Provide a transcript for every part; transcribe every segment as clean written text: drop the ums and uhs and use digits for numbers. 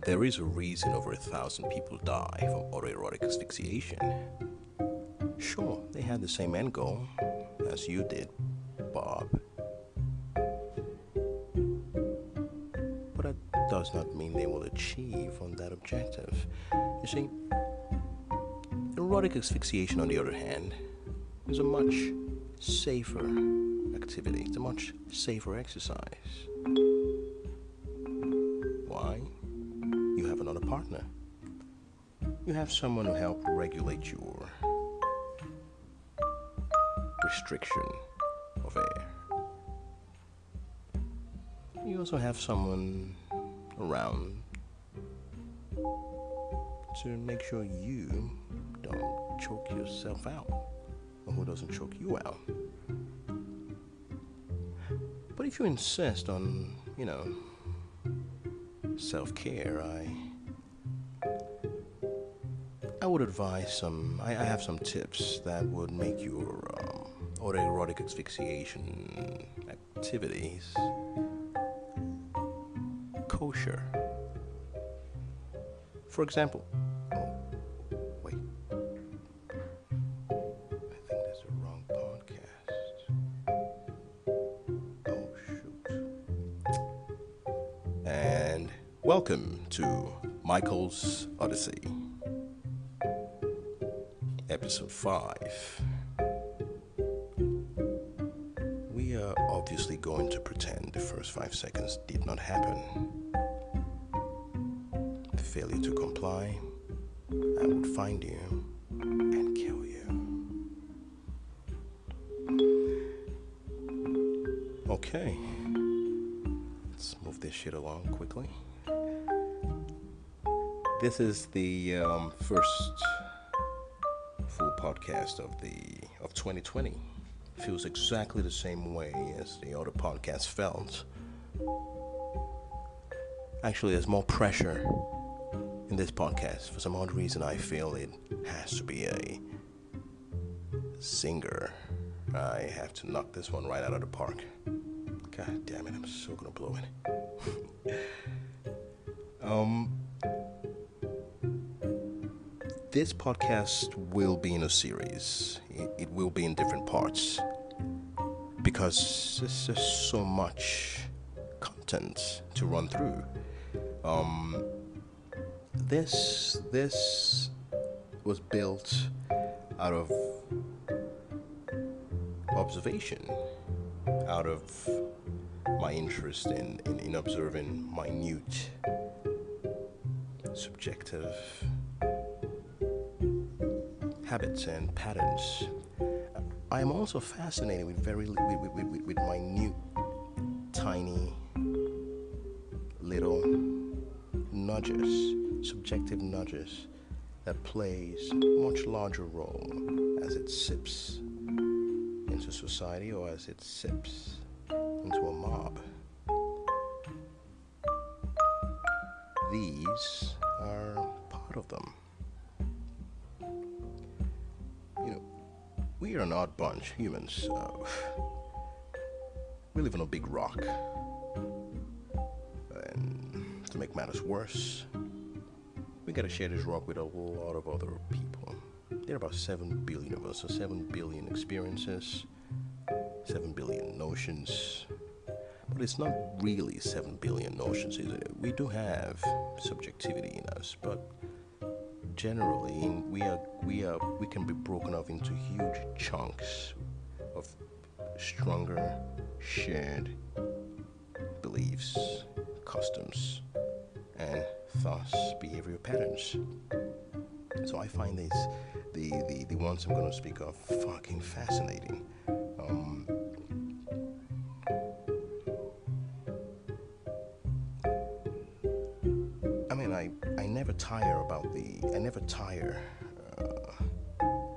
There is a reason over 1,000 people die from autoerotic asphyxiation. Sure, they had the same end goal as you did, Bob. But that does not mean they will achieve on that objective. You see, erotic asphyxiation, on the other hand, is a much safer activity. It's a much safer exercise. Why? You have another partner. You have someone who helps regulate your restriction of air. You also have someone around to make sure you don't choke yourself out, or who doesn't choke you out. But if you insist on, self-care, I would advise I have some tips that would make your autoerotic asphyxiation activities kosher. For example, wait, I think that's the wrong podcast. Oh, shoot. And welcome to Michael's Odyssey, episode 5. We are obviously going to pretend the first 5 seconds did not happen. The failure to comply, I would find you and kill you. Okay, let's move this shit along quickly. This is the first full podcast of 2020. Feels exactly the same way as the other podcast felt. Actually, there's more pressure in this podcast. For some odd reason, I feel it has to be a singer. I have to knock this one right out of the park. God damn it, I'm so gonna blow it. This podcast will be in a series. It will be in different parts because there's just so much content to run through. This was built out of observation, out of my interest in observing minute, subjective habits and patterns. I am also fascinated with with minute, tiny, little nudges, subjective nudges that plays a much larger role as it sips into society or as it sips into a mob. These are part of them. We are an odd bunch, humans. We live on a big rock. And to make matters worse, we gotta share this rock with a whole lot of other people. There are about 7 billion of us, so 7 billion experiences, 7 billion notions. But it's not really 7 billion notions, is it? We do have subjectivity in us, but generally we can be broken up into huge chunks of stronger shared beliefs, customs, and thus behavioral patterns. So I find the ones I'm going to speak of fucking fascinating. I never tire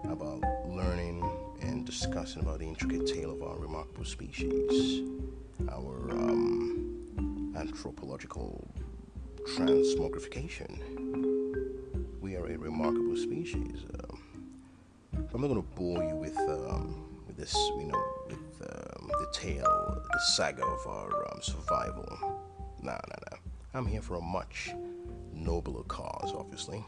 about learning and discussing about the intricate tale of our remarkable species, our anthropological transmogrification. We are a remarkable species. I'm not going to bore you with this, with the tale, the saga of our survival. No. I'm here for a much nobler cause, obviously.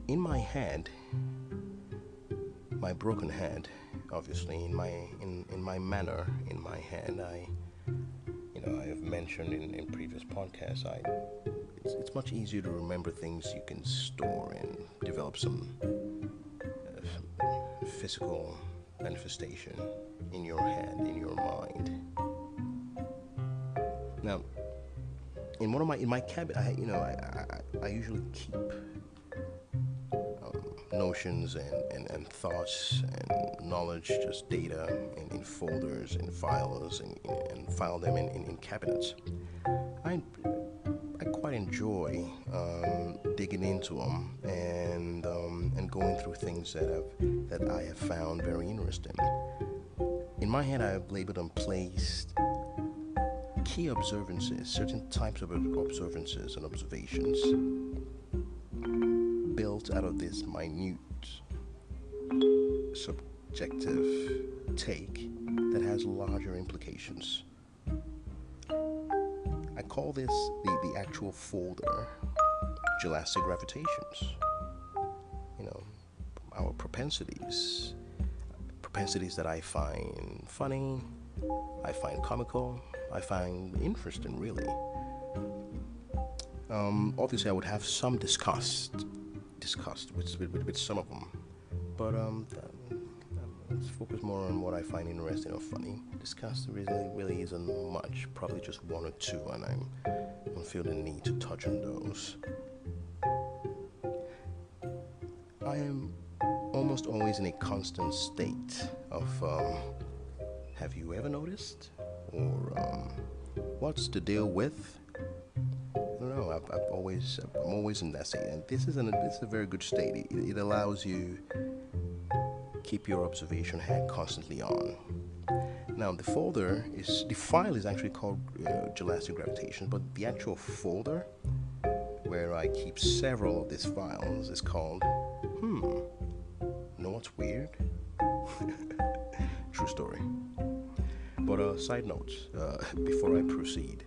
In my head, my broken head, obviously, in my manner, in my head, I have mentioned in previous podcasts, it's much easier to remember things you can store and develop some physical manifestation in your head, in your mind. Now, in my cabinet, I usually keep notions and thoughts and knowledge, just data in folders and files and file them in cabinets. I quite enjoy digging into them and going through things that I have found very interesting. In my head, I have labeled and placed key observances, certain types of observances and observations built out of this minute subjective take that has larger implications. I call this the actual folder Gelastic Gravitations. Our propensities that I find funny, I find comical, I find interesting, really. Obviously, I would have some disgust with some of them, but let's focus more on what I find interesting or funny. Disgust really isn't much, probably just one or two, and I don't feel the need to touch on those. I am almost always in a constant state of have you ever noticed? Or what's the deal with? I don't know. I'm always in that state, and this is a very good state. It allows you keep your observation hat constantly on. Now, the file is actually called Gelastic Gravitation, but the actual folder where I keep several of these files is called know what's weird? True story. But side notes, before I proceed,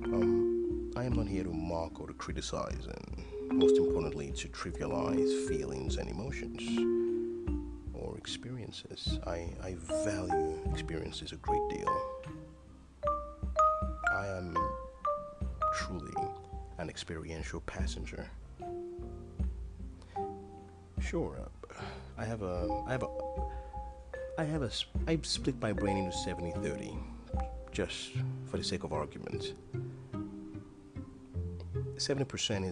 I am not here to mock or to criticize, and most importantly, to trivialize feelings and emotions or experiences. I value experiences a great deal. I am truly an experiential passenger. Sure, I split my brain into 70-30, just for the sake of argument. 70%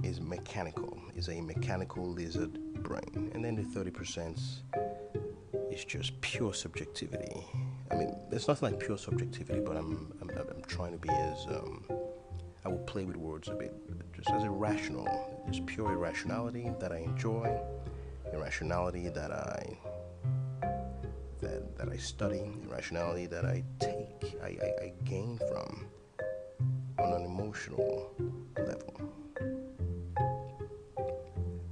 is a mechanical lizard brain, and then the 30% is just pure subjectivity. I mean, there's nothing like pure subjectivity, but I'm trying to be as I will play with words a bit, just as irrational. Just pure irrationality that I enjoy, irrationality that I study, irrationality that I gain from on an emotional level.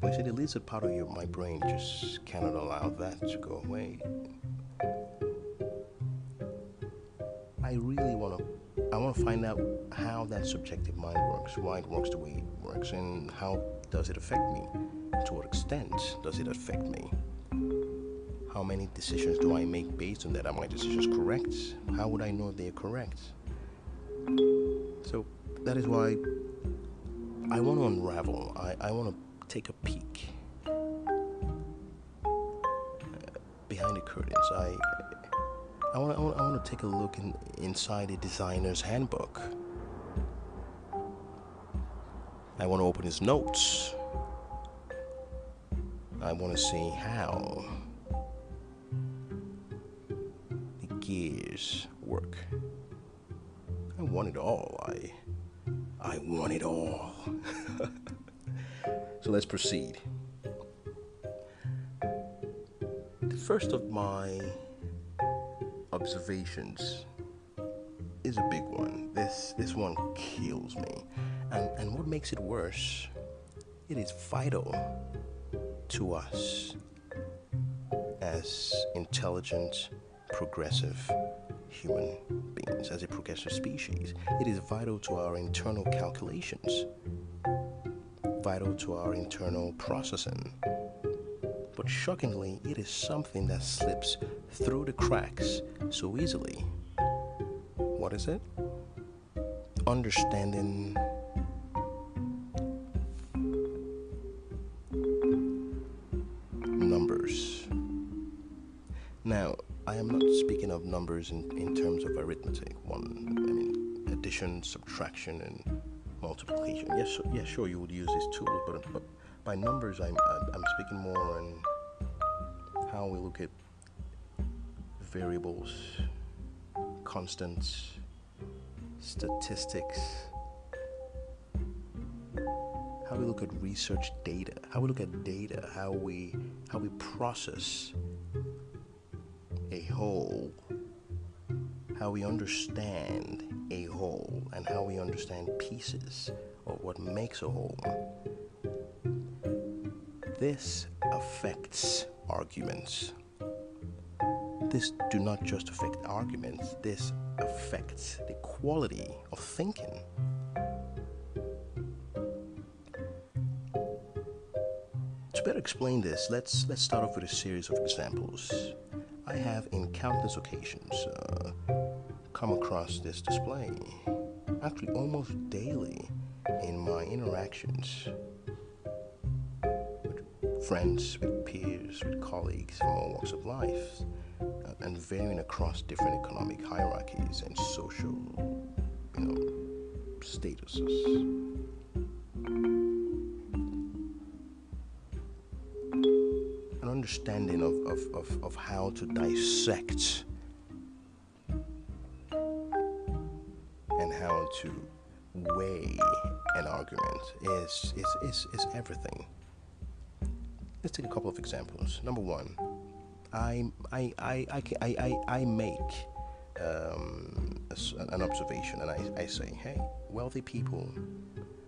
But you see, the lizard part of my brain just cannot allow that to go away. I want to find out how that subjective mind works, why it works the way it works, and how does it affect me? To what extent does it affect me? How many decisions do I make based on that? Are my decisions correct? How would I know if they're correct? So that is why I want to unravel. I want to take a peek behind the curtains. I want to take a look inside a designer's handbook. I want to open his notes. I want to see how the gears work. I want it all. I want it all. So let's proceed. The first of my observations is a big one. This one kills me. And what makes it worse, it is vital to us as intelligent, progressive human beings, as a progressive species. It is vital to our internal calculations, vital to our internal processing. But shockingly, it is something that slips through the cracks so easily. What is it? Understanding numbers. Now, I am not speaking of numbers in terms of arithmetic. Addition, subtraction, and multiplication. Yes, sure, you would use these tools, but by numbers, I'm speaking more on how we look at variables, constants, statistics, how we look at research data, how we look at data, how we process a whole, how we understand a whole, and how we understand pieces of what makes a whole. This affects arguments. This do not just affect arguments, this affects the quality of thinking. To better explain this, let's start off with a series of examples. I have in countless occasions come across this display, actually almost daily in my interactions with friends, with peers, with colleagues from all walks of life, and varying across different economic hierarchies and social, statuses. An understanding of how to dissect and how to weigh an argument is everything. Let's take a couple of examples. Number one, I make an observation, and I say, hey, wealthy people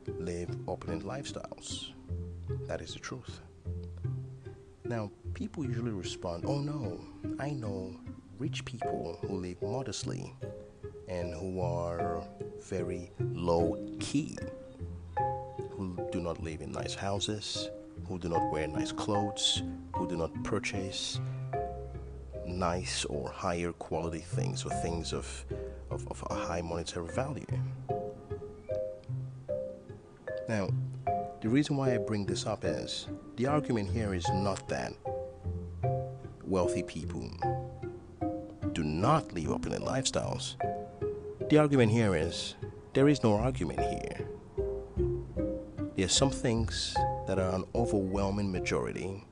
live opulent lifestyles. That is the truth. Now, people usually respond, oh no, I know rich people who live modestly and who are very low key, who do not live in nice houses, who do not wear nice clothes, who do not purchase nice or higher quality things, or things of a high monetary value. Now, the reason why I bring this up is the argument here is not that wealthy people do not live opulent lifestyles. The argument here is there is no argument here. There are some things that are an overwhelming majority,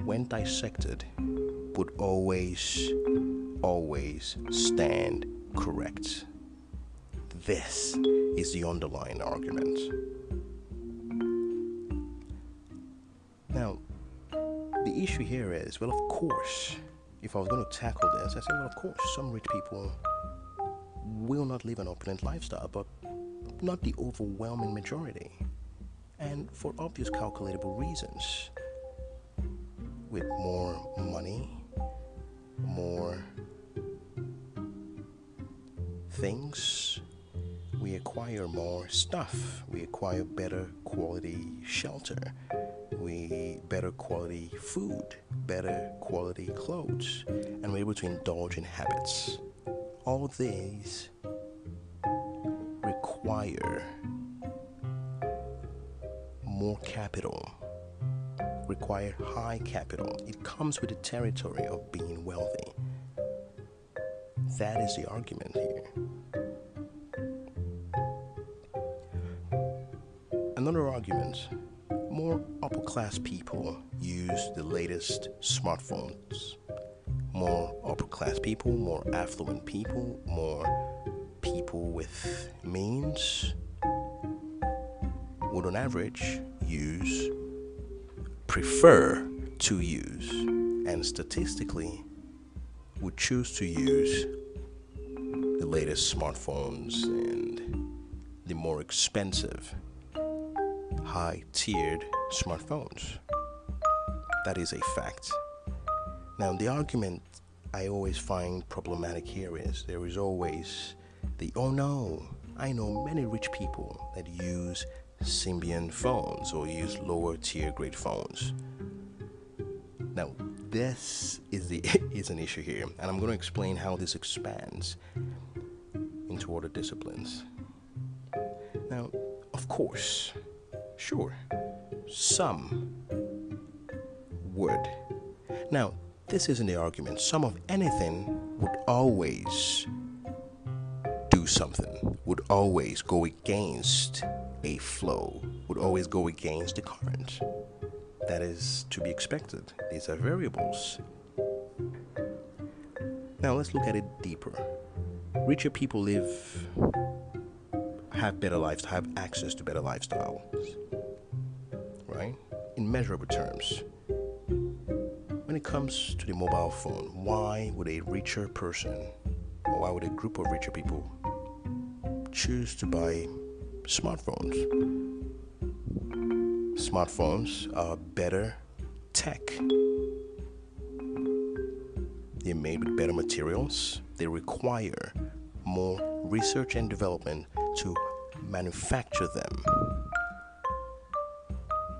when dissected, would always stand correct. This is the underlying argument. Now, the issue here is, well, of course, if I was going to tackle this, I say, well, of course, some rich people will not live an opulent lifestyle, but not the overwhelming majority. And for obvious calculatable reasons. With more money, more things, we acquire more stuff. We acquire better quality shelter, better quality food, better quality clothes, and we're able to indulge in habits. All these require more capital, require high capital. It comes with the territory of being wealthy. That is the argument here. Another argument, more upper class people use the latest smartphones. More upper class people, more affluent people, more people with means would on average prefer to use, and statistically would choose to use the latest smartphones and the more expensive high-tiered smartphones. That is a fact. Now, the argument I always find problematic here is there is always the, oh no, I know many rich people that use Symbian phones or use lower tier grade phones. Now, this is is an issue here, and I'm going to explain how this expands into other disciplines. Now, of course, sure, some would. Now, this isn't the argument. Some of anything would always do something, would always go against a flow, would always go against the current. That is to be expected. These are variables. Now let's look at it deeper. Richer people have better lives, have access to better lifestyles, right? In measurable terms. When it comes to the mobile phone, why would a richer person, or why would a group of richer people choose to buy smartphones? Smartphones are better tech. They're made with better materials. They require more research and development to manufacture them.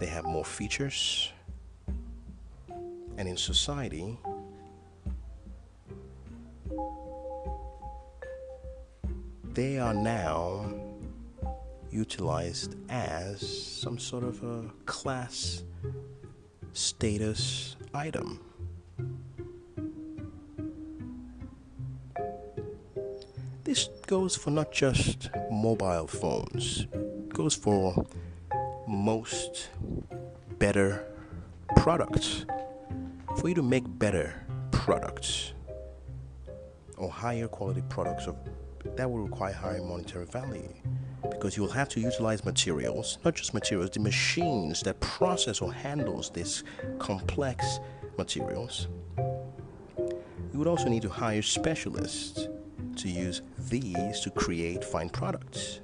They have more features. And in society, they are now utilized as some sort of a class status item. This goes for not just mobile phones, it goes for most better products. For you to make better products or higher quality products, that will require higher monetary value, because you will have to utilize materials, not just materials, the machines that process or handles these complex materials. You would also need to hire specialists to use these to create fine products.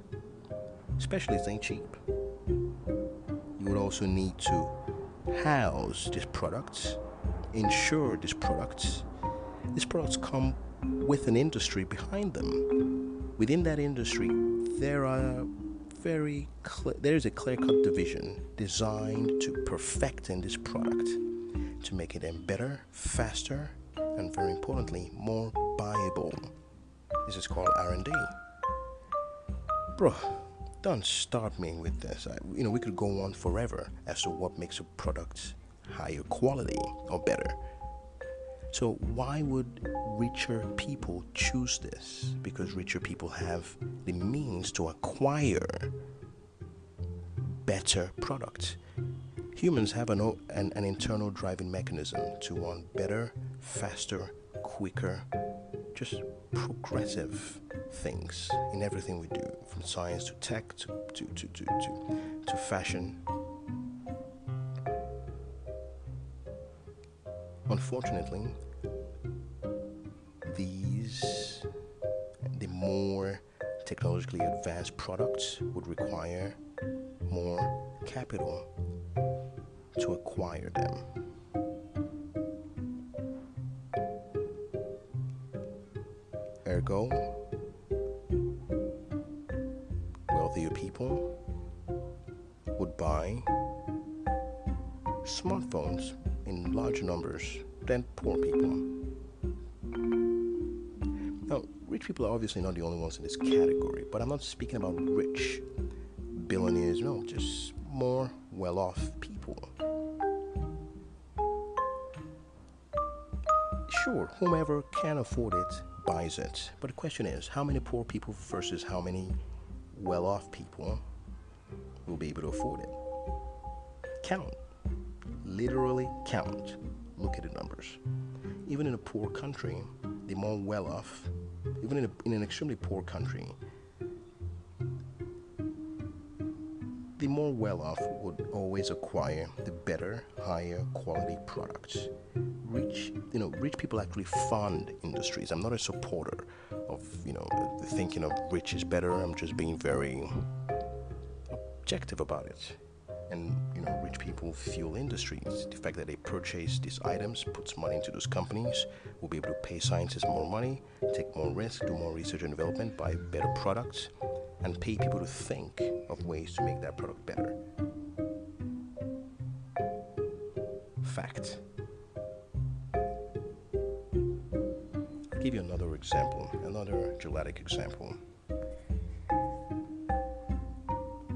Specialists ain't cheap. You would also need to house these products, insure these products. These products come with an industry behind them. Within that industry, there is a clear-cut division designed to perfecting this product, to make it better, faster, and very importantly, more buyable. This is called R&D. Bro, don't start me with this. We could go on forever as to what makes a product higher quality or better. So why would richer people choose this? Because richer people have the means to acquire better products. Humans have an internal driving mechanism to want better, faster, quicker, just progressive things in everything we do, from science to tech to fashion. Unfortunately, the more technologically advanced products would require more capital to acquire them. Ergo, wealthier people would buy smartphones in larger numbers than poor people. Now, rich people are obviously not the only ones in this category, but I'm not speaking about rich billionaires, no, just more well-off people. Sure, whomever can afford it buys it, but the question is, how many poor people versus how many well-off people will be able to afford it? Count. Literally count. Look at the numbers. Even in a poor country, the more well-off, even in an extremely poor country, the more well-off would always acquire the better, higher quality products. Rich people actually fund industries. I'm not a supporter of, thinking of rich is better. I'm just being very objective about it. and rich people fuel industries. The fact that they purchase these items puts money into those companies. Will be able to pay scientists more money, take more risk, do more research and development, buy better products, and pay people to think of ways to make that product better. Fact. I'll give you another example, another genetic example.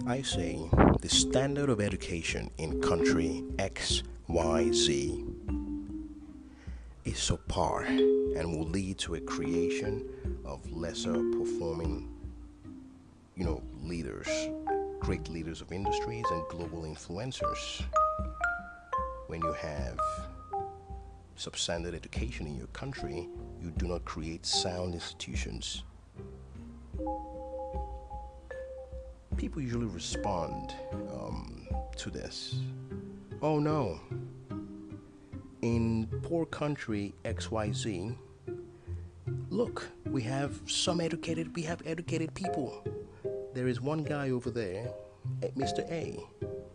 I say the standard of education in country XYZ is subpar and will lead to a creation of lesser performing, leaders, great leaders of industries and global influencers. When you have substandard education in your country, you do not create sound institutions. People usually respond to this. Oh no, in poor country XYZ, look, we have educated people. There is one guy over there, Mr. A.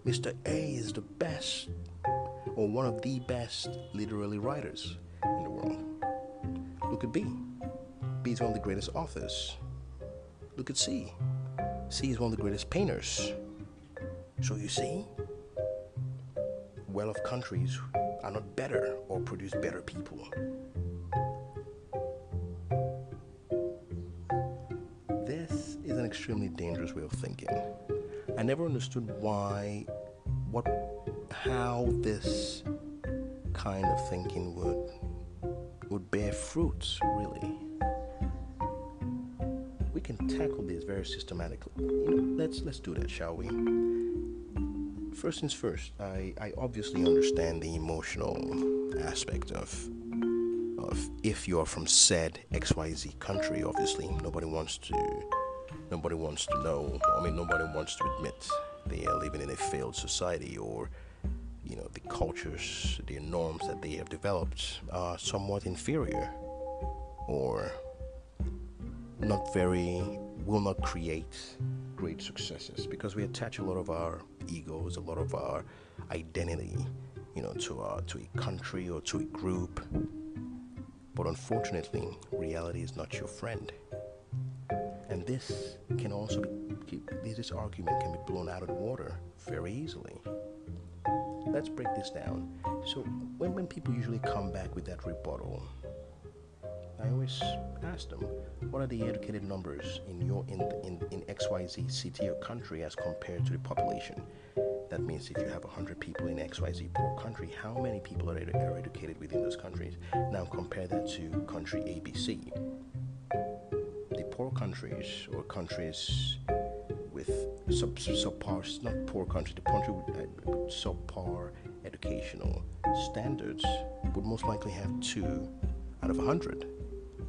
Mr. A is the best, or one of the best literary writers in the world. Look at B. B is one of the greatest authors. Look at C. C is one of the greatest painters. So you see, well-off countries are not better or produce better people. This is an extremely dangerous way of thinking. I never understood how this kind of thinking would bear fruit, really. We can tackle this very systematically. Let's do that, shall we? First things first, I obviously understand the emotional aspect of if you're from said XYZ country. Obviously, nobody wants to know. Nobody wants to admit they are living in a failed society, or the cultures, the norms that they have developed are somewhat inferior, or will not create great successes, because we attach a lot of our egos, a lot of our identity, to a country or to a group. But unfortunately, reality is not your friend, and this argument can be blown out of the water very easily. Let's break this down. So when people usually come back with that rebuttal, I always ask them, what are the educated numbers in XYZ city or country as compared to the population? That means if you have 100 people in XYZ poor country, how many people are educated within those countries? Now compare that to country ABC. The poor countries, or countries with subpar, not poor country, the country with subpar educational standards would most likely have 2 out of 100.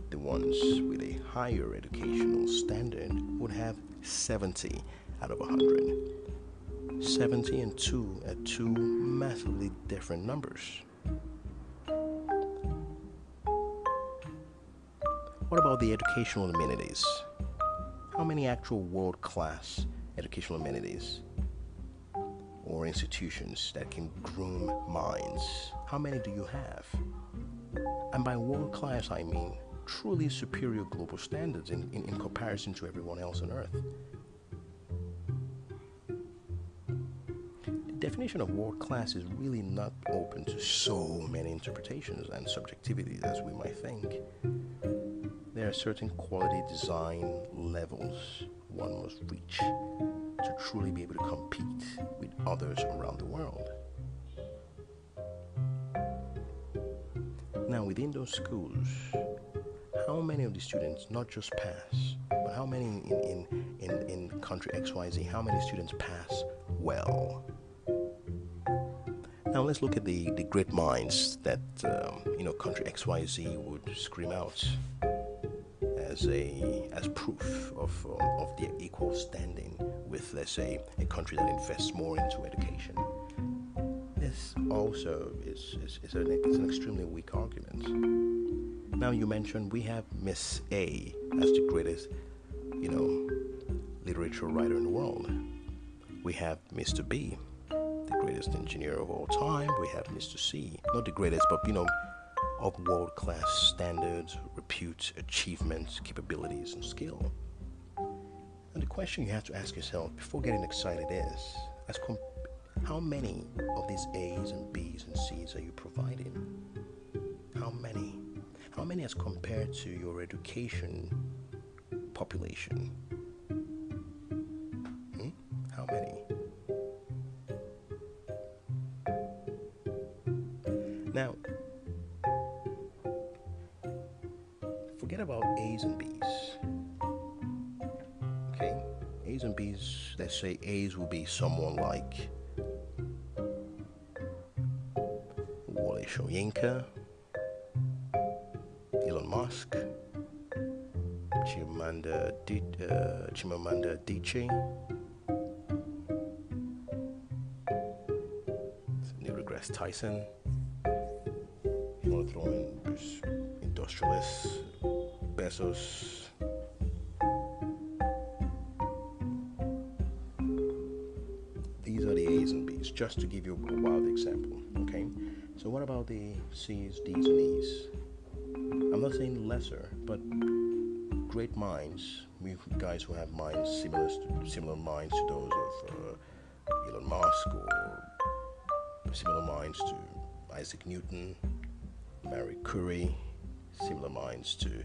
The ones with a higher educational standard would have 70 out of 100. 70 and 2 are two massively different numbers. What about the educational amenities? How many actual world-class educational amenities or institutions that can groom minds? How many do you have? And by world-class, I mean truly superior global standards in comparison to everyone else on Earth. The definition of world-class is really not open to so many interpretations and subjectivities as we might think. There are certain quality design levels one must reach to truly be able to compete with others around the world. Now, within those schools, how many of the students not just pass, but how many in country XYZ, how many students pass well? Now let's look at the great minds that country XYZ would scream out as proof of their equal standing with, let's say, a country that invests more into education. This also is an extremely weak argument. Now you mentioned we have Miss A as the greatest, literature writer in the world. We have Mr. B greatest engineer of all time. We have Mr. C. Not the greatest, but of world-class standards, repute, achievements, capabilities, and skill. And the question you have to ask yourself before getting excited is, how many of these A's and B's and C's are you providing? How many? How many as compared to your education population? How many? Now, forget about A's and B's. Okay? A's and B's, let's say A's will be someone like Wole Soyinka, Elon Musk, Chimamanda Adichie, Neil deGrasse Tyson. You want to throw in industrialists, Bezos. These are the A's and B's, just to give you a wild example. Okay, so what about the C's, D's, and E's? I'm not saying lesser, but great minds, guys who have minds similar minds to those of Elon Musk, or similar minds to Isaac Newton, Marie Curie, similar minds to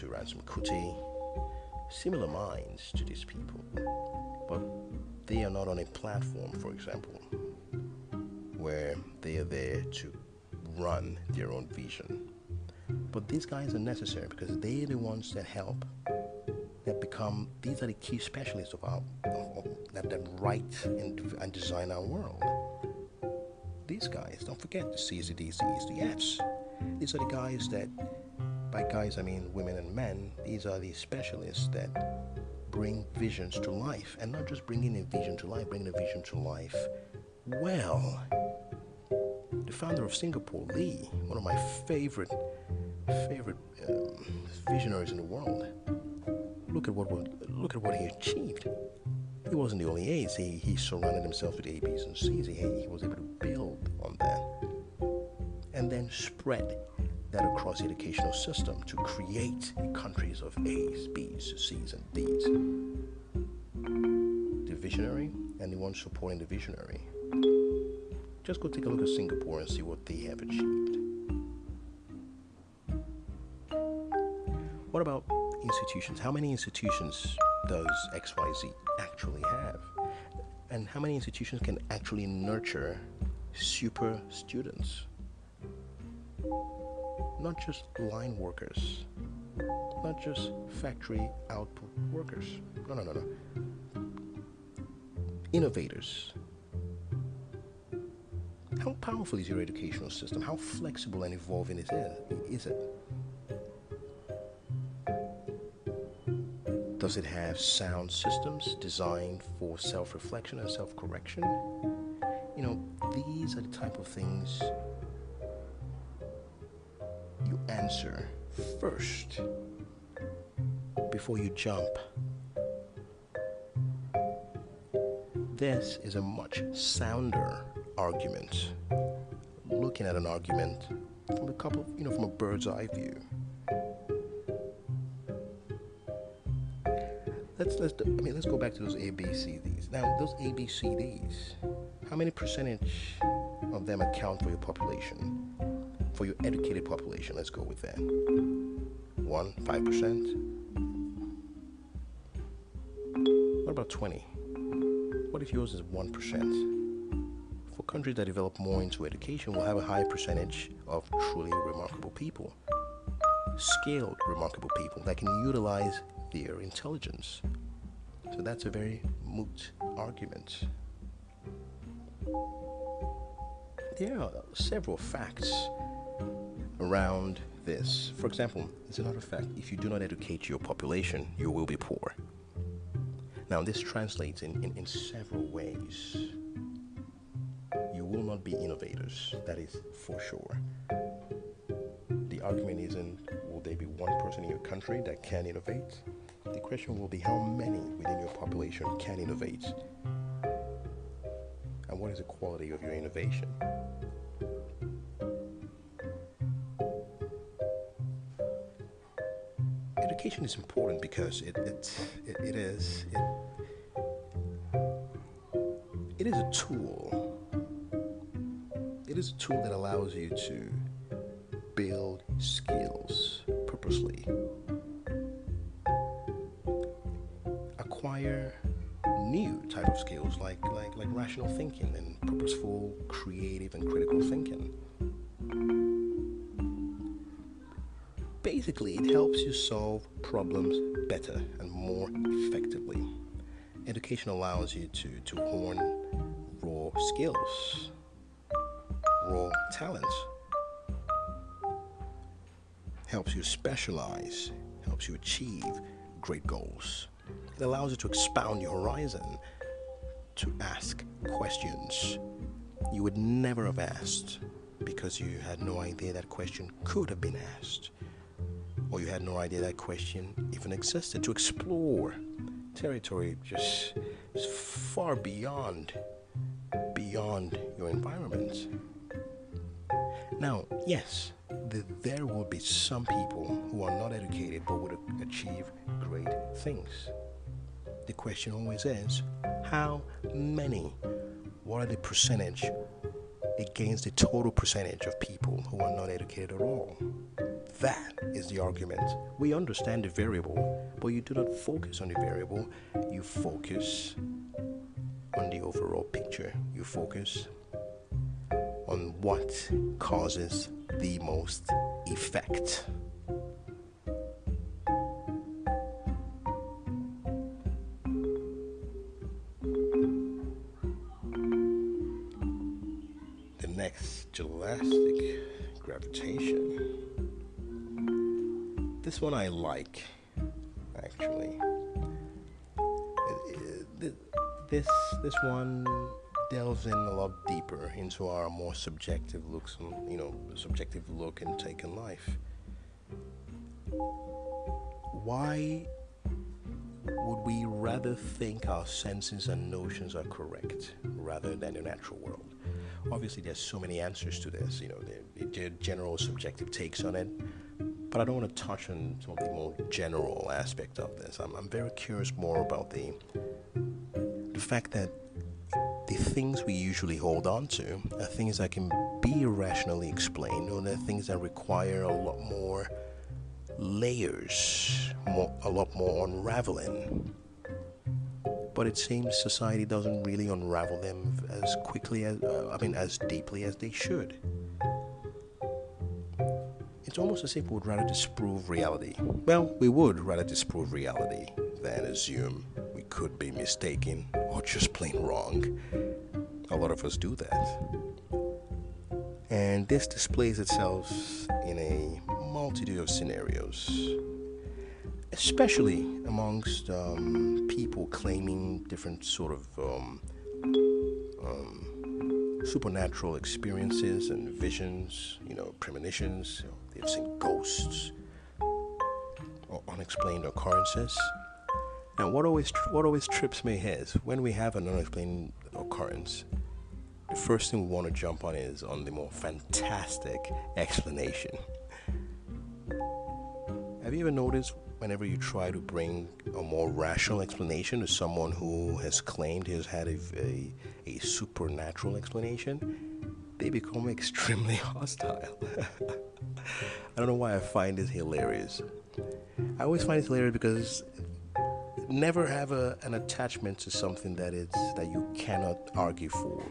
Ransom Kuti, similar minds to these people, but they are not on a platform, for example, where they are there to run their own vision. But these guys are necessary because they're the ones that help, these are the key specialists that write and design our world. These guys, don't forget the C's, the D's, the E's, the F's. These are the guys that, by guys I mean women and men, these are the specialists that bring visions to life. And not just bringing a vision to life, bringing a vision to life well. The founder of Singapore, Lee, one of my favorite visionaries in the world. Look at what he achieved. He wasn't the only A's. He surrounded himself with A, B's, and C's. He was able to build on that and then spread that across the educational system to create countries of A's, B's, C's, and D's. The visionary and the one supporting the visionary. Just go take a look at Singapore and see what they have achieved. What about institutions? How many institutions does XYZ actually have? And how many institutions can actually nurture super students? Not just line workers, not just factory output workers. No. Innovators. How powerful is your educational system? How flexible and evolving is it? Does it have sound systems designed for self-reflection and self-correction? These are the type of things you answer first before you jump. This is a much sounder argument. Looking at an argument from a bird's eye view. Let's go back to those A, B, C, Ds. Now, those A, B, C, Ds, how many percentage of them account for your population? For your educated population, let's go with that. 5%? What about 20? What if yours is 1%? For countries that develop more into education, will have a high percentage of truly remarkable people. Skilled, remarkable people that can utilize their intelligence. So that's a very moot argument. There are several facts around this. For example, it's another fact: if you do not educate your population, you will be poor. Now, this translates in several ways. You will not be innovators, that is for sure. The argument isn't, will there be one person in your country that can innovate? The question will be, how many within your population can innovate? And And what is the quality of your innovation? Education is important because it is a tool. It is a tool that allows you to build skills purposely, acquire new type of skills like rational thinking and purposeful, creative, and critical thinking. Basically, it helps you solve problems better and more effectively. Education allows you to hone raw skills, raw talents. Helps you specialize, helps you achieve great goals. It allows you to expound your horizon, to ask questions you would never have asked because you had no idea that question could have been asked, or you had no idea that question even existed, to explore territory just far beyond your environment. Now, yes, there will be some people who are not educated but would achieve great things. The question always is, how many? What are the percentage against the total percentage of people who are not educated at all? That is the argument. We understand the variable, but you do not focus on the variable. You focus on the overall picture. You focus on what causes the most effect. The next, Gelastic, Gravitation. This one I like, actually. This one delves in a lot deeper into our more subjective looks and subjective look and take in life. Why would we rather think our senses and notions are correct rather than the natural world? Obviously, there's so many answers to this. The general subjective takes on it, but I don't want to touch on some of the more general aspect of this. I'm very curious more about the fact that the things we usually hold on to are things that can be rationally explained, or they're things that require a lot more layers, a lot more unraveling. But it seems society doesn't really unravel them as quickly as deeply as they should. It's almost as if we would rather disprove reality. Well, we would rather disprove reality than assume we could be mistaken or just plain wrong. A lot of us do that. And this displays itself in a multitude of scenarios, especially amongst people claiming different sort of supernatural experiences and visions, premonitions. They've seen ghosts or unexplained occurrences. And what always trips me is when we have an unexplained occurrence, the first thing we want to jump on is on the more fantastic explanation. Have you ever noticed whenever you try to bring a more rational explanation to someone who has claimed he has had a supernatural explanation, they become extremely hostile. I don't know why I find this hilarious. I always find it hilarious because never have an attachment to something that you cannot argue for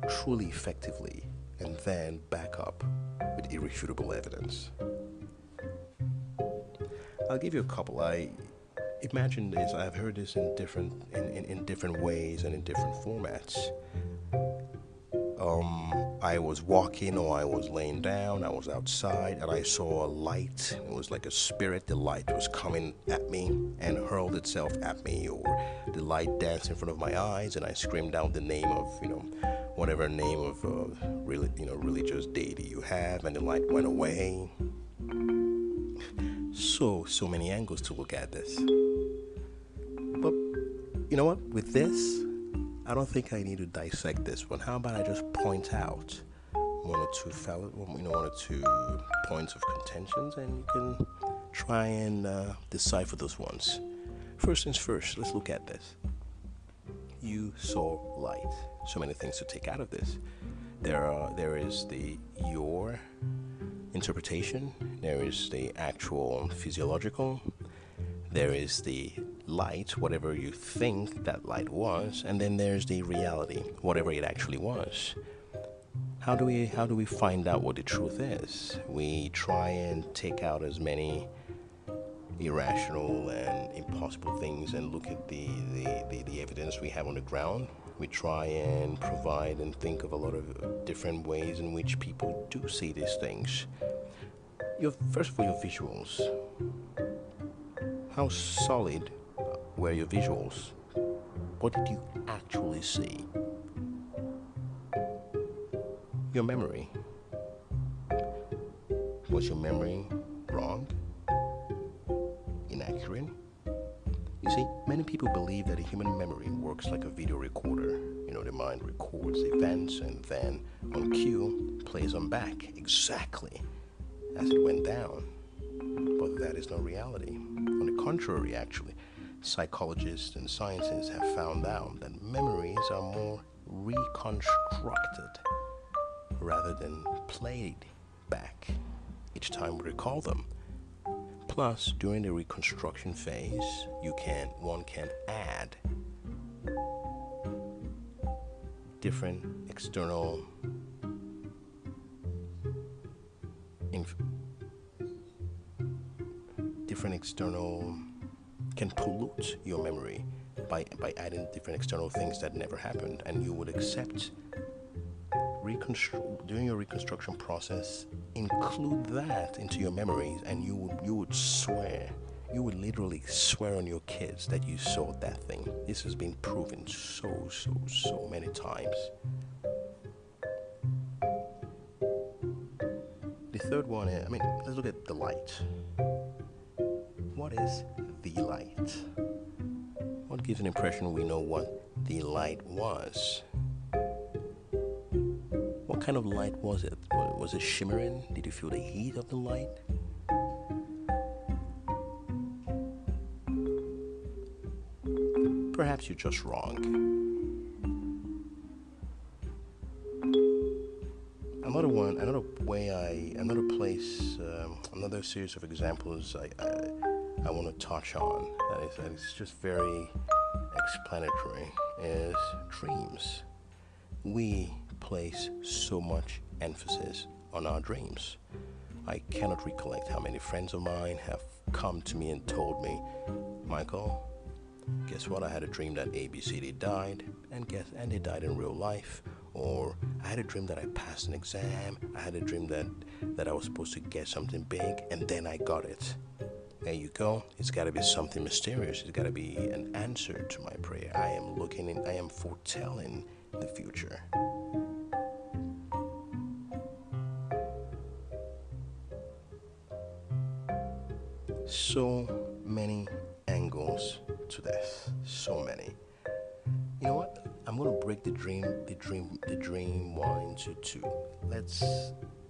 truly effectively and then back up with irrefutable evidence. I'll give you a couple. I imagine this. I've heard this in different ways and in different formats. I was walking or I was laying down. I was outside and I saw a light. It was like a spirit. The light was coming at me and hurled itself at me, or the light danced in front of my eyes, and I screamed out the name of whatever name of religious deity you have, and the light went away. So many angles to look at this. But you know what? With this, I don't think I need to dissect this one. How about I just point out one or two points of contentions, and you can try and decipher those ones. First things first, let's look at this. You saw light. So many things to take out of this. There is your interpretation. There is the actual physiological. There is the light, whatever you think that light was, and then there's the reality, whatever it actually was. How do we find out what the truth is? We try and take out as many irrational and impossible things and look at the evidence we have on the ground. We try and provide and think of a lot of different ways in which people do see these things. First of all, your visuals. How solid were your visuals? What did you actually see? Your memory. Was your memory wrong? Inaccurate? You see, many people believe that a human memory works like a video recorder. The mind records events and then on cue plays them back exactly as it went down. But that is not reality. On the contrary, actually, psychologists and scientists have found out that memories are more reconstructed rather than played back each time we recall them. Plus, during the reconstruction phase, one can add different external can pollute your memory by adding different external things that never happened, and you would accept during your reconstruction process, include that into your memories, and you would literally swear on your kids that you saw that thing. This has been proven so many times. The third one is, let's look at the light. What is the light? What gives an impression we know what the light was? What kind of light was it? Was it shimmering? Did you feel the heat of the light? Perhaps you're just wrong. Another series of examples I want to touch on that is just very explanatory is dreams. We place so much emphasis on our dreams. I cannot recollect how many friends of mine have come to me and told me, Michael, guess what? I had a dream that ABCD died, and they died in real life. Or I had a dream that I passed an exam. I had a dream that I was supposed to get something big, and then I got it. There you go. It's got to be something mysterious. It's got to be an answer to my prayer. I am foretelling the future. So many angles to this. So many. You know what? I'm going to break the dream one into two.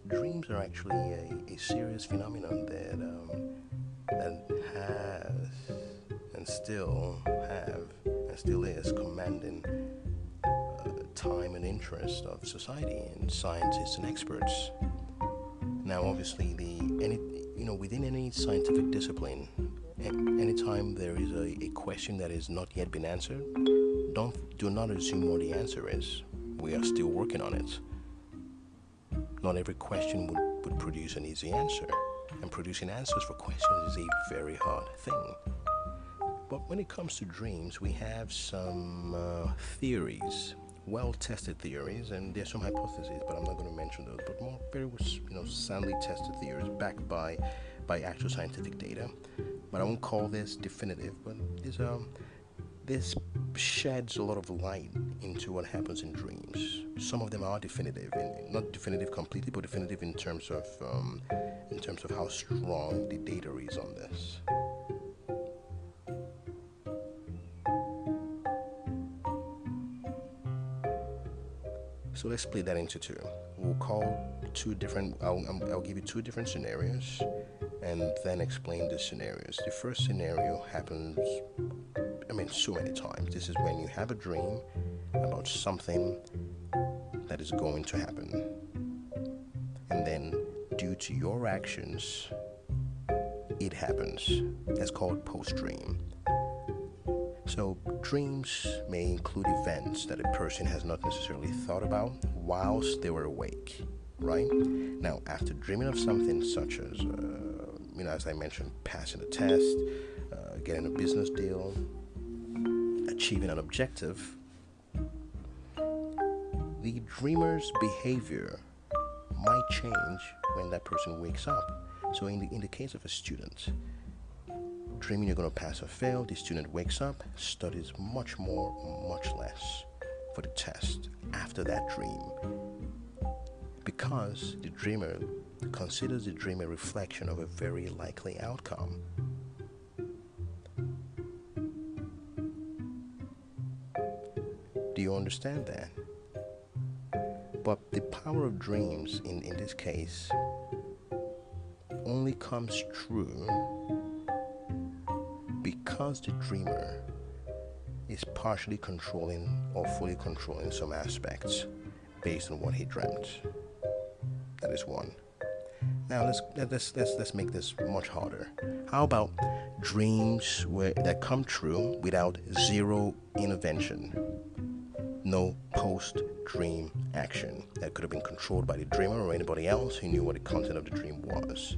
Dreams are actually a serious phenomenon that has and still is commanding time and interest of society and scientists and experts. Now, obviously, within any scientific discipline, anytime there is a question that has not yet been answered, do not assume what the answer is. We are still working on it. Not every question would produce an easy answer, and producing answers for questions is a very hard thing. But when it comes to dreams, we have some theories, well-tested theories, and there's some hypotheses, but I'm not going to mention those, but more very soundly tested theories backed by actual scientific data. But I won't call this definitive, but this sheds a lot of light into what happens in dreams. Some of them are definitive, not definitive completely, but definitive in terms of how strong the data is on this. So let's split that into two. We'll call two different, I'll give you two different scenarios and then explain the scenarios. The first scenario happens, so many times. This is when you have a dream about something that is going to happen. And then, due to your actions, it happens. That's called post-dream. So, dreams may include events that a person has not necessarily thought about whilst they were awake, right? Now, after dreaming of something such as, as I mentioned, passing a test, getting a business deal, achieving an objective, the dreamer's behavior might change when that person wakes up. So in the case of a student, dreaming you're going to pass or fail, the student wakes up, studies much more, much less for the test after that dream, because the dreamer considers the dream a reflection of a very likely outcome. Do you understand that? But the power of dreams in this case only comes true because the dreamer is partially controlling or fully controlling some aspects based on what he dreamt. That is one. Now let's make this much harder. How about dreams that come true without zero intervention? No post-dream action that could have been controlled by the dreamer or anybody else who knew what the content of the dream was.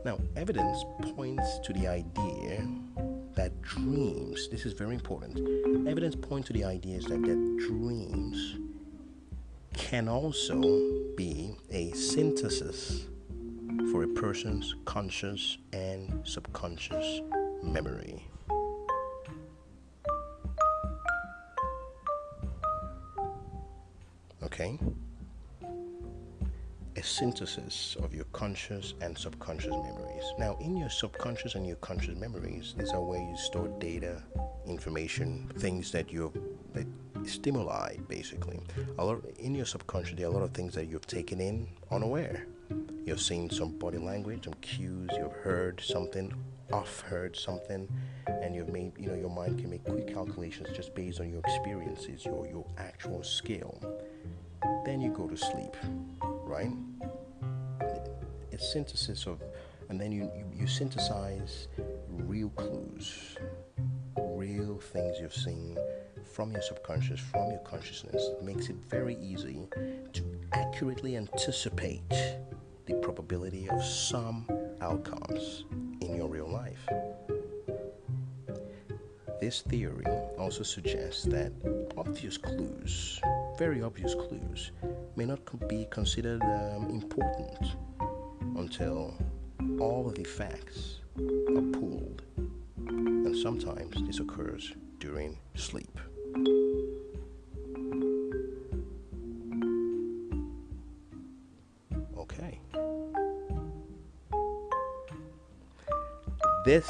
Now, evidence points to the idea that dreams, this is very important, evidence points to the ideas that dreams can also be a synthesis for a person's conscious and subconscious memory. Okay? A synthesis of your conscious and subconscious memories. Now, in your subconscious and your conscious memories, these are where you store data, information, things that stimuli, basically. In your subconscious, there are a lot of things that you've taken in unaware. You've seen some body language, some cues, you've heard something, heard something, and you've made, your mind can make quick calculations just based on your experiences, your actual skill. Then you go to sleep, right? It's synthesis of, and then you synthesize real clues, real things you've seen from your subconscious, from your consciousness. It makes it very easy to accurately anticipate the probability of some outcomes in your real life. This theory also suggests that obvious clues, very obvious clues, may not be considered important until all of the facts are pooled, and sometimes this occurs during sleep. Okay. This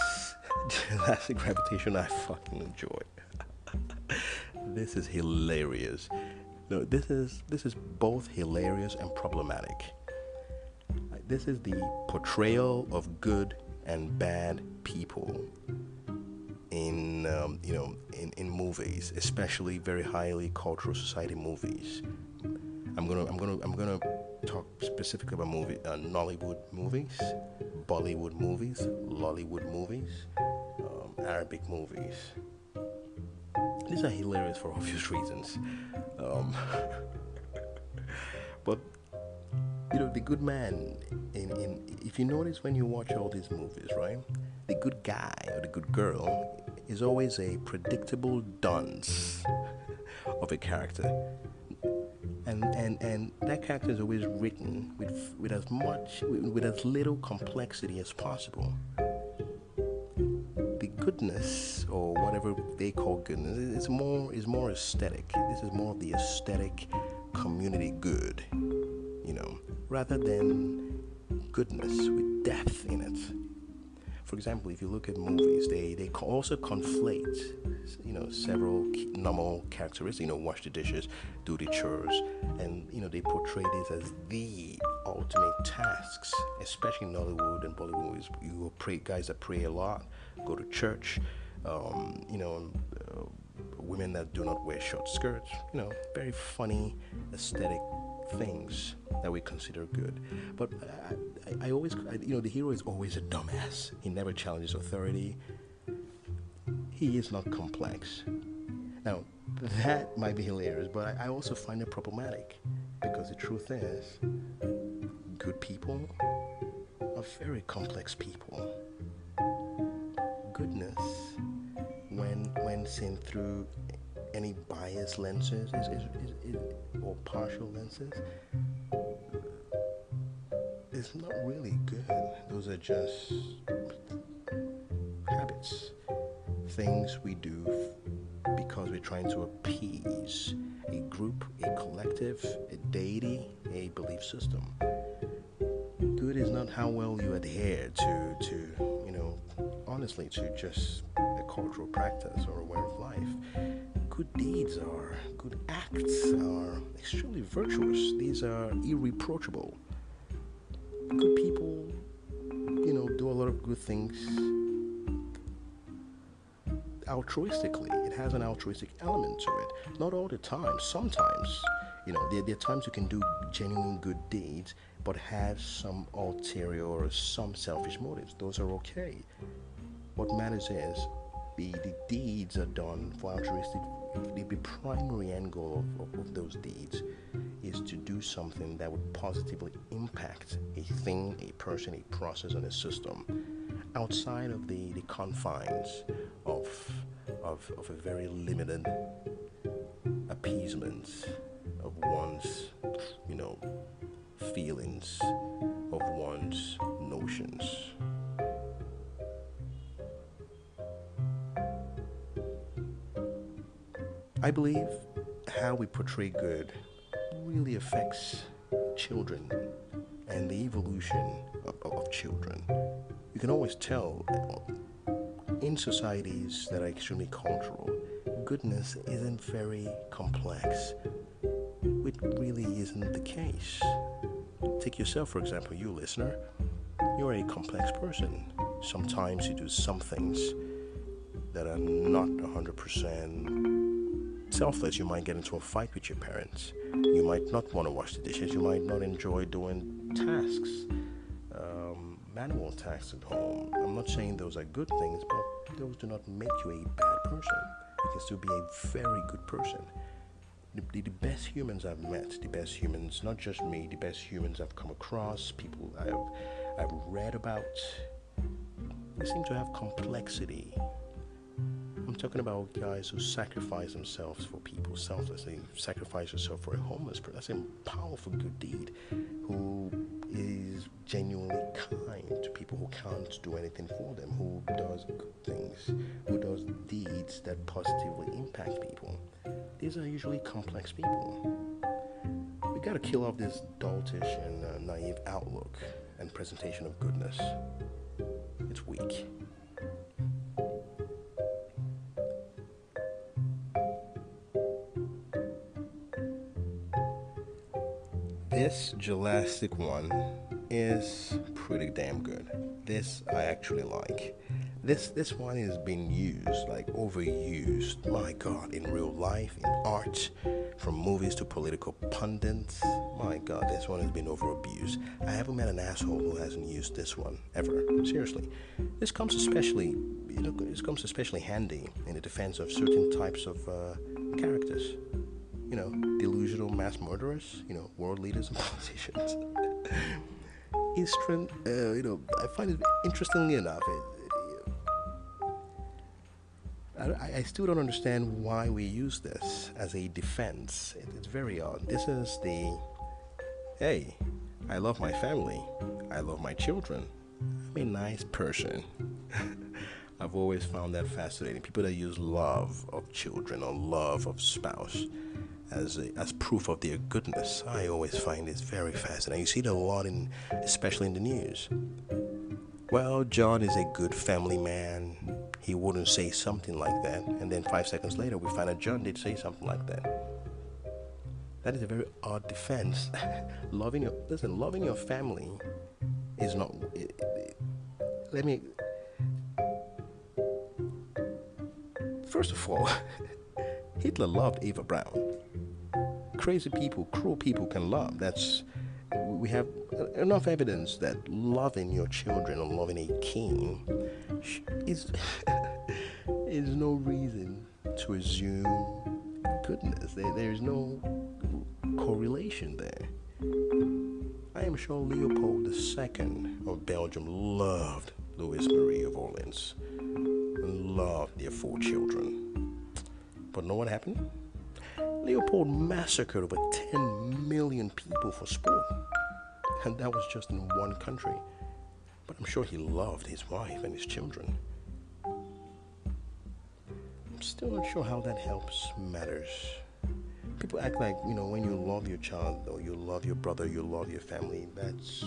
Gelastic Gravitation I fucking enjoy. This is hilarious. No, this is both hilarious and problematic. This is the portrayal of good and bad people in movies, especially very highly cultural society movies. I'm gonna talk specifically about Nollywood movies, Bollywood movies, Lollywood movies, Arabic movies. These are hilarious for obvious reasons. But the good man if you notice when you watch all these movies, right? The good guy or the good girl is always a predictable dunce of a character. And that character is always written with as little complexity as possible. The goodness, or whatever they call goodness, is more aesthetic. This is more of the aesthetic community good, rather than goodness with depth in it. for example, if you look at movies, they also conflate, several normal characteristics. Wash the dishes, do the chores, and they portray this as the ultimate tasks. Especially in Hollywood and Bollywood movies, you will pray, guys that pray a lot, go to church. Women that do not wear short skirts. Very funny, aesthetic things that we consider good. But I always, the hero is always a dumbass. He never challenges authority. He is not complex. Now, that might be hilarious, but I also find it problematic, because the truth is, good people are very complex people. Goodness, when seen through any biased lenses or partial lenses, it's not really good. Those are just habits, things we do because we're trying to appease a group, a collective, a deity, a belief system. Good is not how well you adhere to honestly, to just a cultural practice or a way of life. Good deeds are, good acts are extremely virtuous. These are irreproachable. Good people, do a lot of good things altruistically. It has an altruistic element to it. Not all the time. Sometimes, there are times you can do genuine good deeds, but have some ulterior or some selfish motives. Those are okay. What matters is the deeds are done for altruistic. The primary end goal of those deeds is to do something that would positively impact a thing, a person, a process, and a system outside of the confines of a very limited appeasement of one's feelings, of one's notions. I believe how we portray good really affects children and the evolution of children. You can always tell in societies that are extremely cultural, goodness isn't very complex. It really isn't the case. Take yourself, for example, you listener. You're a complex person. Sometimes you do some things that are not 100% selfless. You might get into a fight with your parents. You might not want to wash the dishes. You might not enjoy doing tasks, manual tasks at home. I'm not saying those are good things, but those do not make you a bad person. You can still be a very good person. The best humans I've met, the best humans, not just me, the best humans I've come across, people I've read about, they seem to have complexity. I'm talking about guys who sacrifice themselves for people selflessly. Sacrifice yourself for a homeless person. That's a powerful good deed. Who is genuinely kind to people who can't do anything for them, who does good things, who does deeds that positively impact people. These are usually complex people. We gotta kill off this doltish and naive outlook and presentation of goodness. It's weak. This Gelastic one is pretty damn good. This I actually like. This one is being used, like overused, my god, in real life, in art, from movies to political pundits. My god, this one has been overabused. I haven't met an asshole who hasn't used this one, ever. Seriously. This comes especially handy in the defense of certain types of characters. Delusional mass murderers, world leaders and politicians. I find it interestingly enough, I still don't understand why we use this as a defense. It's very odd. This is hey, I love my family. I love my children. I'm a nice person. I've always found that fascinating. People that use love of children or love of spouse as proof of their goodness, I always find this very fascinating. You see it a lot especially in the news. well, John is a good family man. He wouldn't say something like that. And then 5 seconds later, we find out John did say something like that. That is a very odd defense. Loving your family is not. Let me. First of all, Hitler loved Eva Braun. Crazy people, cruel people can love. We have enough evidence that loving your children or loving a king is no reason to assume goodness. There's no correlation there. I am sure Leopold II of Belgium loved Louis Marie of Orleans and loved their 4 children. But know what happened? Leopold massacred over 10 million people for sport. And that was just in one country. But I'm sure he loved his wife and his children. I'm still not sure how that helps matters. People act like, when you love your child or you love your brother, you love your family, that's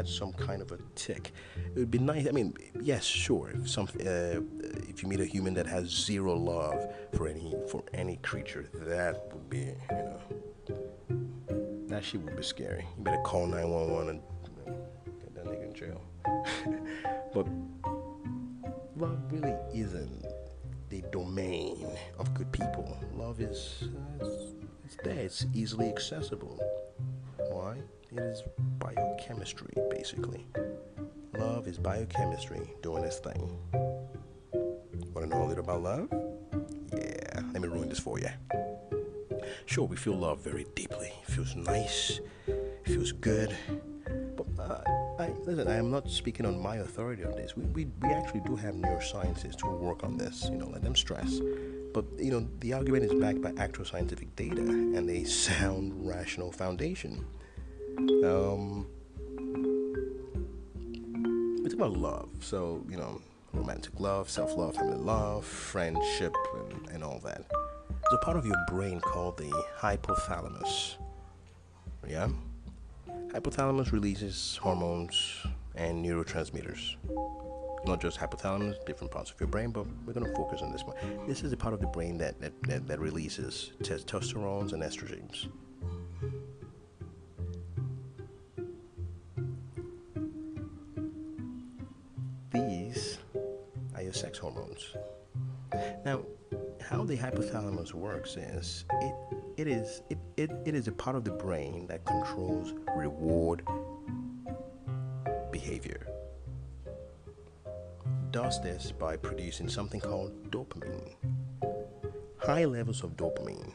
some kind of a tick. It would be nice. I mean, yes, sure. If you meet a human that has zero love for any creature, that would be, that shit would be scary. You better call 911 and get that nigga in jail. But love really isn't the domain of good people. Love is it's there. It's easily accessible. Why? It is biochemistry, basically. Love is biochemistry doing its thing. Want to know a little about love? Yeah, let me ruin this for you. Sure, we feel love very deeply. It feels nice. It feels good. But listen, I am not speaking on my authority on this. We actually do have neuroscientists who work on this. Let them stress. But the argument is backed by actual scientific data and a sound, rational foundation. We talk about love, so romantic love, self-love, family love, friendship, and all that. There's a part of your brain called the hypothalamus. Yeah, hypothalamus releases hormones and neurotransmitters. Not just hypothalamus, different parts of your brain, but we're going to focus on this one. This is the part of the brain that releases testosterone and estrogens. These are your sex hormones. Now, how the hypothalamus works is it is a part of the brain that controls reward behavior. Does this by producing something called dopamine. High levels of dopamine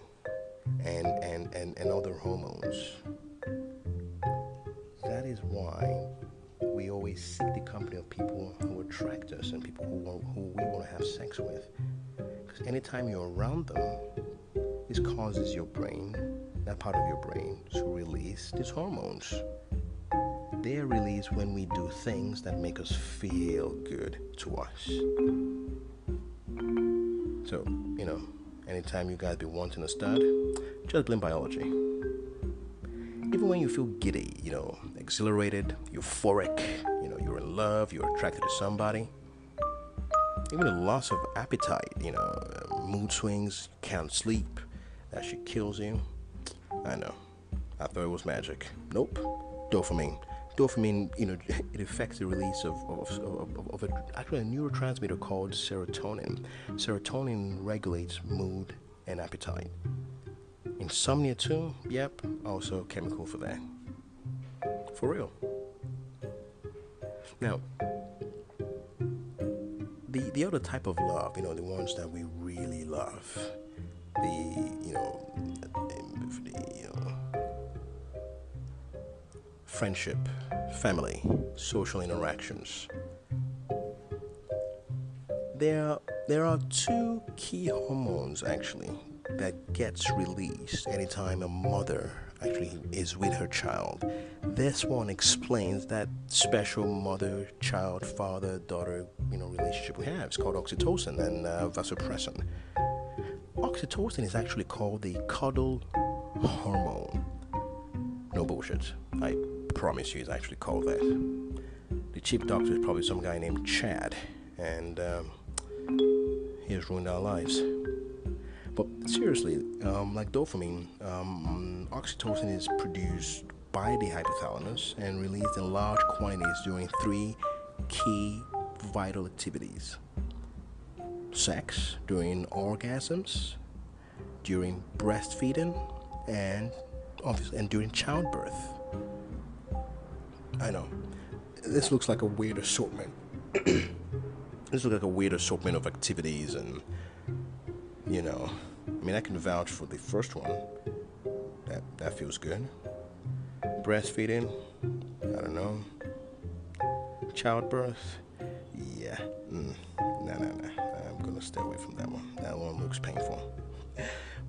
and other hormones. That is why we always seek the company of people who attract us and people who we want to have sex with. Because anytime you're around them, this causes your brain, that part of your brain, to release these hormones. They are released when we do things that make us feel good to us. So, anytime you guys be wanting a stud, just blame biology. Even when you feel giddy, exhilarated, euphoric, you're in love, you're attracted to somebody. Even a loss of appetite, mood swings, can't sleep, that shit kills you. I know. I thought it was magic. Nope. Dopamine. Dopamine, it affects the release of actually a neurotransmitter called serotonin. Serotonin regulates mood and appetite. Insomnia too, yep, also chemical for that. For real. Now, the other type of love, the ones that we really love, friendship, family, social interactions. There are 2 key hormones actually that gets released anytime a mother actually is with her child. This one explains that special mother, child, father, daughter, relationship we have. It's called oxytocin and vasopressin. Oxytocin is actually called the cuddle hormone. No bullshit. I promise you, it's actually called that. The chief doctor is probably some guy named Chad, and he has ruined our lives. But seriously, like dopamine, oxytocin is produced by the hypothalamus and released in large quantities during three key vital activities: sex, during orgasms, during breastfeeding, and during childbirth. I know, this looks like a weird assortment. This looks like a weird assortment of activities, and I mean, I can vouch for the first one. That feels good. Breastfeeding, I don't know. Childbirth, yeah. No. I'm gonna stay away from that one. That one looks painful.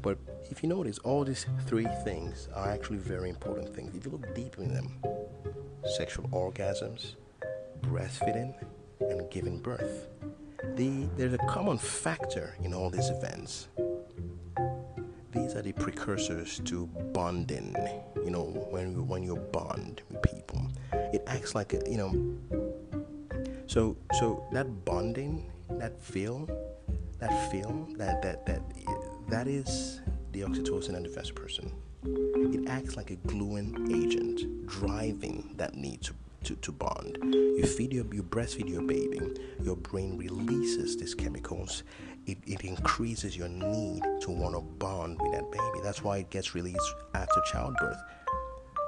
But if you notice, all these three things are actually very important things. If you look deep in them: sexual orgasms, breastfeeding, and giving birth. There's a common factor in all these events. These are the precursors to bonding. When you bond with people, it acts like So that bonding, that is the oxytocin and the vasopressin. It acts like a gluing agent, driving that need to bond. You breastfeed your baby, your brain releases these chemicals. It increases your need to want to bond with that baby. That's why it gets released after childbirth.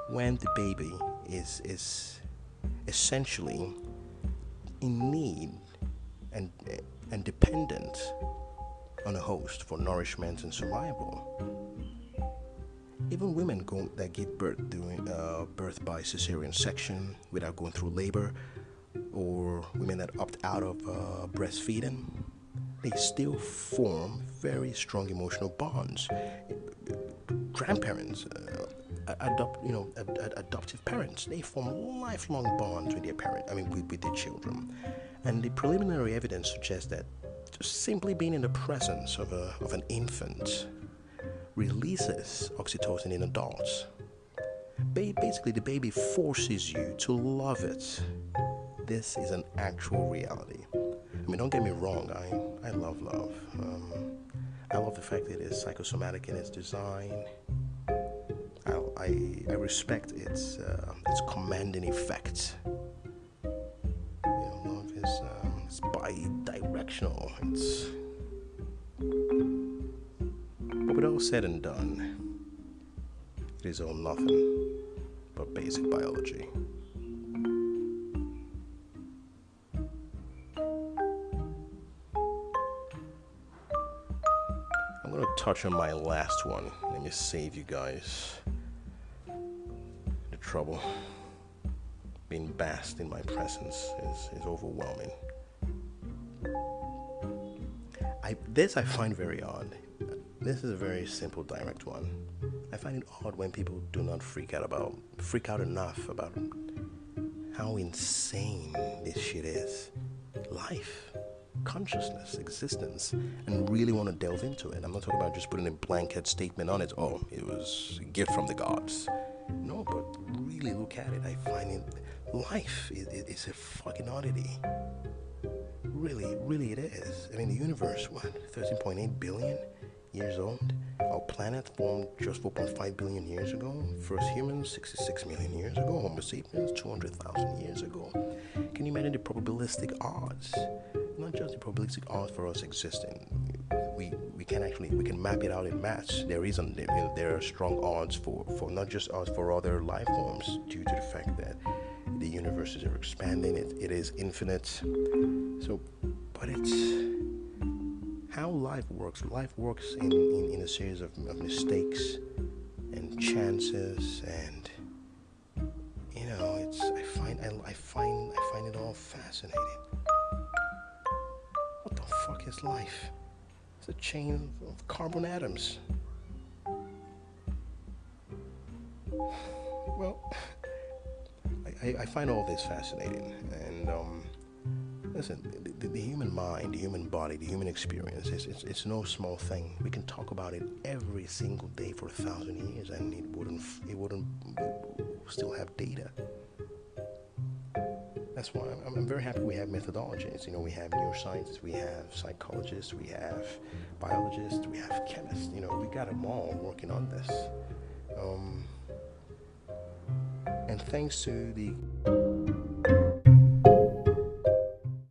When the baby is essentially in need and dependent on a host for nourishment and survival. Even women that give birth during birth by cesarean section without going through labor, or women that opt out of breastfeeding, they still form very strong emotional bonds. Grandparents, adoptive parents, they form lifelong bonds with their with their children. And the preliminary evidence suggests that just simply being in the presence of an infant releases oxytocin in adults. Basically, the baby forces you to love it. This is an actual reality. I mean, don't get me wrong, I love love. I love the fact that it is psychosomatic in its design. I respect its commanding effect. Love is bi-directional. But with all said and done, it is all nothing but basic biology. I'm going to touch on my last one. Let me save you guys the trouble. Being basked in my presence is overwhelming. I find very odd. This is a very simple, direct one. I find it odd when people do not freak out enough about how insane this shit is. Life, consciousness, existence, and really want to delve into it. I'm not talking about just putting a blanket statement on it. Oh, it was a gift from the gods. No, but really look at it. I find life is a fucking oddity. Really it is. I mean, the universe, 13.8 billion years old? Our planet formed just 4.5 billion years ago. First humans, 66 million years ago. Homo sapiens, 200,000 years ago. Can you imagine the probabilistic odds? Not just the probabilistic odds for us existing. We can map it out in maths. There are strong odds for not just us, for other life forms, due to the fact that the universe is ever expanding. It is infinite. So, but it's how life works. Life works in a series of mistakes and chances, and I find it all fascinating. What the fuck is life? It's a chain of carbon atoms. Well, I find all this fascinating, and listen, the human mind, the human body, the human experience, it's no small thing. We can talk about it every single day for 1,000 years, and it wouldn't still have data. that's why I'm very happy we have methodologies. You know, we have neuroscientists, we have psychologists, we have biologists, we have chemists. You know, we got them all working on this. And thanks to the